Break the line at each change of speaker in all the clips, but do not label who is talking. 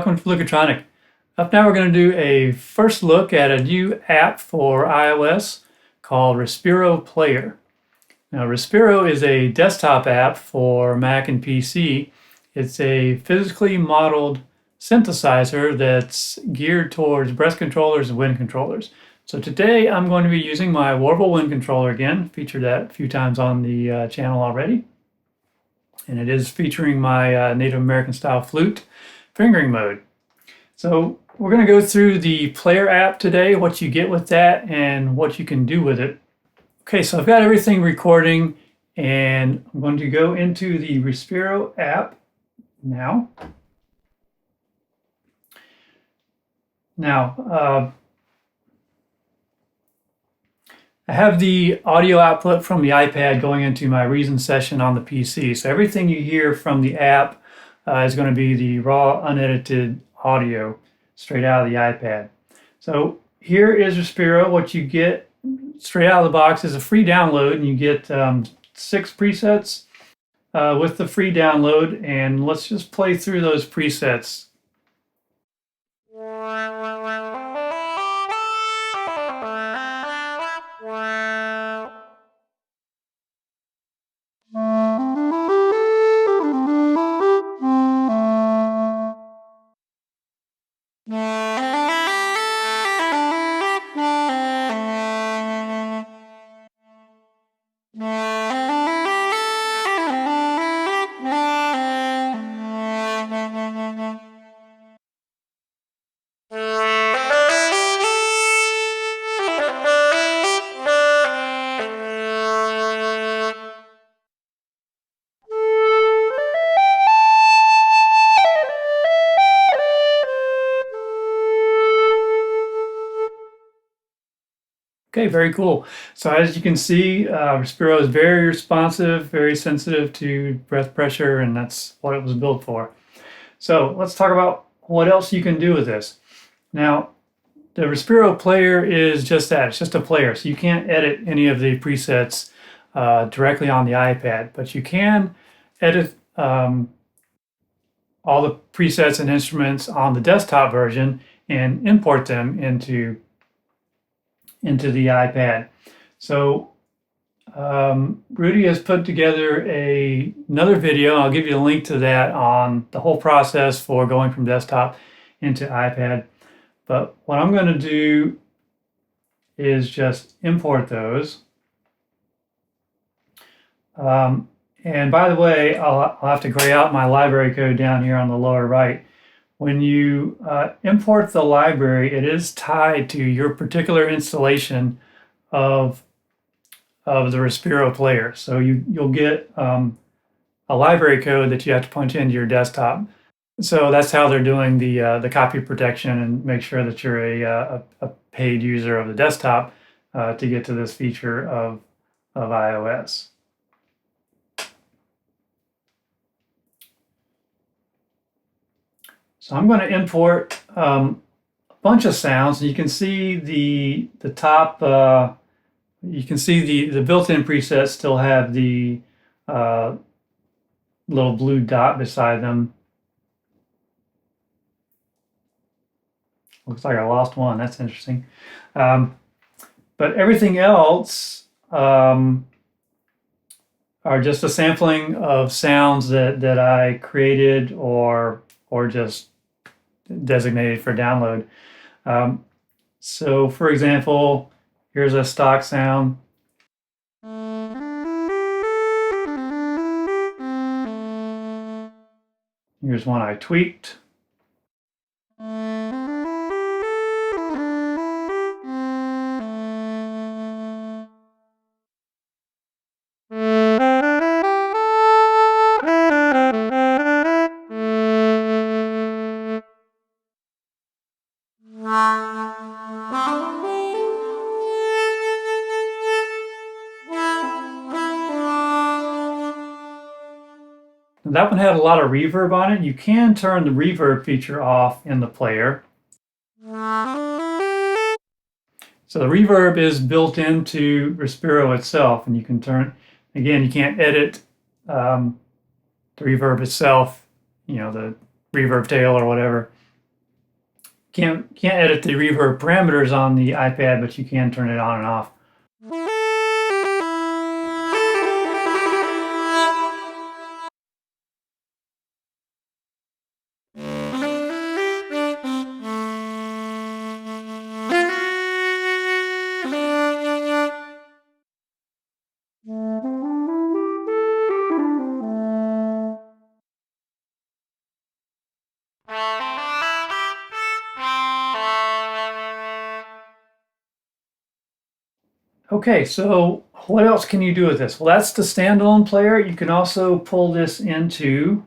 welcome to Flukatronic. Up now we're going to do a first look at a new app for iOS called Respiro Player. Now Respiro is a desktop app for Mac and PC. It's a physically modeled synthesizer that's geared towards breath controllers and wind controllers. So today I'm going to be using my WARBL wind controller again, featured that a few times on the channel already. And it is featuring my Native American style flute fingering mode. So we're going to go through the player app today, what you get with that and what you can do with it. Okay, so I've got everything recording and I'm going to go into the Respiro app now. I have the audio output from the iPad going into my Reason session on the PC. So everything you hear from the app is going to be the raw, unedited audio straight out of the iPad. So here is Respiro. What you get straight out of the box is a free download, and you get 6 presets with the free download. And let's just play through those presets. Okay, very cool. So as you can see, Respiro is very responsive, very sensitive to breath pressure, and that's what it was built for. So let's talk about what else you can do with this. Now, the Respiro player is just that. It's just a player, so you can't edit any of the presets directly on the iPad, but you can edit all the presets and instruments on the desktop version and import them into the iPad. So Rudy has put together another video. I'll give you a link to that on the whole process for going from desktop into iPad. But what I'm going to do is just import those. And by the way, I'll have to gray out my library code down here on the lower right. When you import the library, it is tied to your particular installation of the Respiro player. So you'll get a library code that you have to punch into your desktop. So that's how they're doing the copy protection and make sure that you're a paid user of the desktop to get to this feature of iOS. So I'm going to import a bunch of sounds. You can see the top, you can see the built-in presets still have the little blue dot beside them. Looks like I lost one. That's interesting. But everything else are just a sampling of sounds that I created or just designated for download. So for example, here's a stock sound. Here's one I tweaked. That one had a lot of reverb on it. You can turn the reverb feature off in the player. So the reverb is built into Respiro itself, and you can turn, again, you can't edit the reverb itself, you know, the reverb tail or whatever. can't edit the reverb parameters on the iPad, but you can turn it on and off. Okay, so what else can you do with this? Well, that's the standalone player. You can also pull this into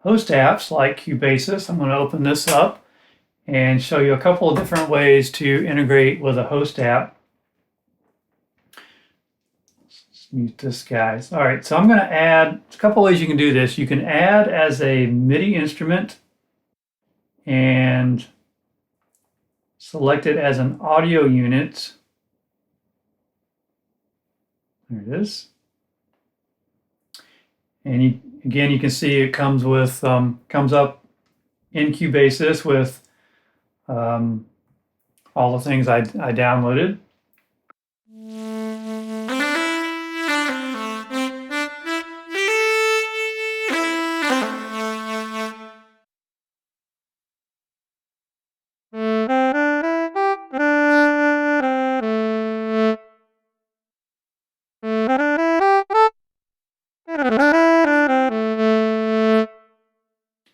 host apps like Cubasis. I'm going to open this up and show you a couple of different ways to integrate with a host app. Let's mute this, guys. All right, so I'm going to add a couple ways you can do this. You can add as a MIDI instrument and select it as an audio unit. There it is. And again, you can see it comes with comes up in Cubasis with all the things I downloaded.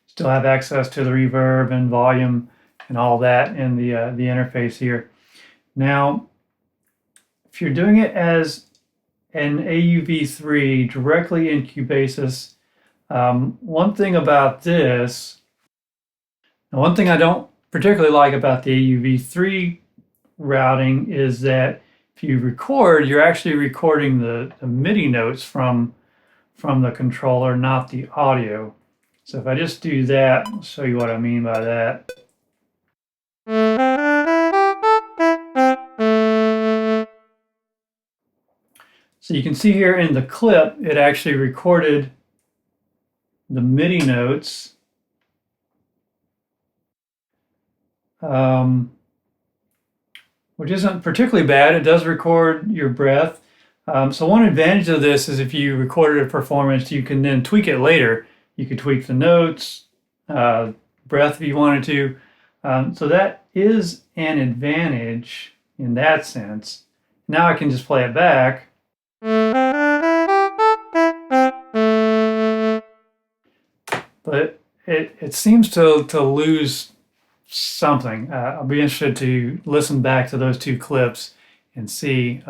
Still have access to the reverb and volume and all that in the interface here. Now, if you're doing it as an AUV3 directly in Cubasis, one thing about this, one thing I don't particularly like about the AUV3 routing is that if you record, you're actually recording the MIDI notes from the controller, not the audio. So if I just do that, I'll show you what I mean by that. So you can see here in the clip, it actually recorded the MIDI notes. Which isn't particularly bad. It does record your breath. So one advantage of this is if you recorded a performance, you can then tweak it later. You could tweak the notes, breath if you wanted to. So that is an advantage in that sense. Now I can just play it back. But it seems to lose something. I'll be interested to listen back to those two clips and see.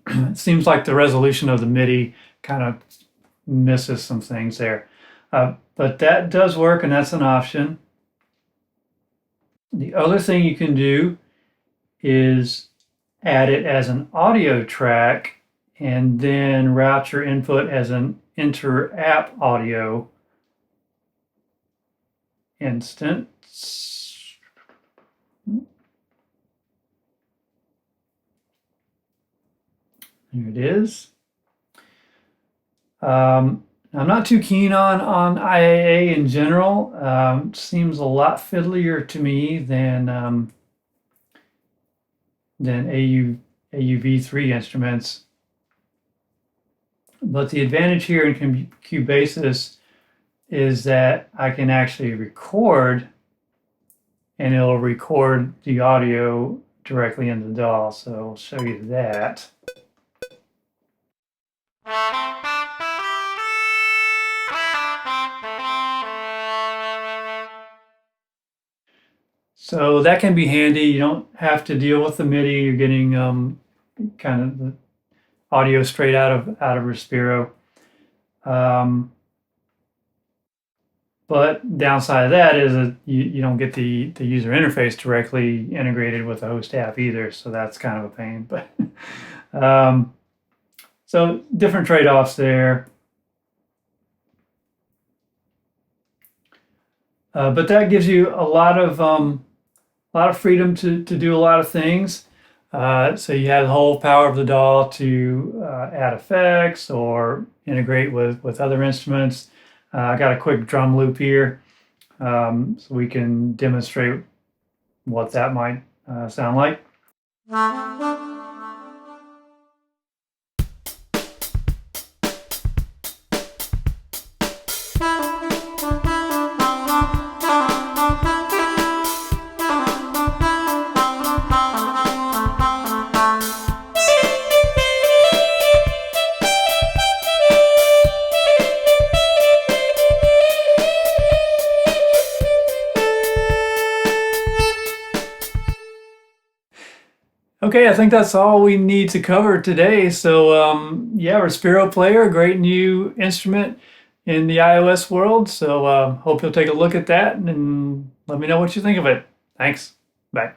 It seems like the resolution of the MIDI kind of misses some things there. But that does work, and that's an option. The other thing you can do is add it as an audio track and then route your input as an inter-app audio instance. There it is. I'm not too keen on IAA in general. Seems a lot fiddlier to me than AUV3 instruments. But the advantage here in Cubasis is that I can actually record, and it'll record the audio directly in the DAW. So I'll show you that. So that can be handy. You don't have to deal with the MIDI. You're getting kind of the audio straight out of Respiro. But downside of that is that you don't get the user interface directly integrated with the host app either. So that's kind of a pain. But so different trade-offs there. But that gives you a lot of freedom to do a lot of things. So you have the whole power of the DAW to add effects or integrate with other instruments. I got a quick drum loop here, so we can demonstrate what that might sound like. Okay, I think that's all we need to cover today. So yeah, Respiro Player, great new instrument in the iOS world. So hope you'll take a look at that and let me know what you think of it. Thanks. Bye.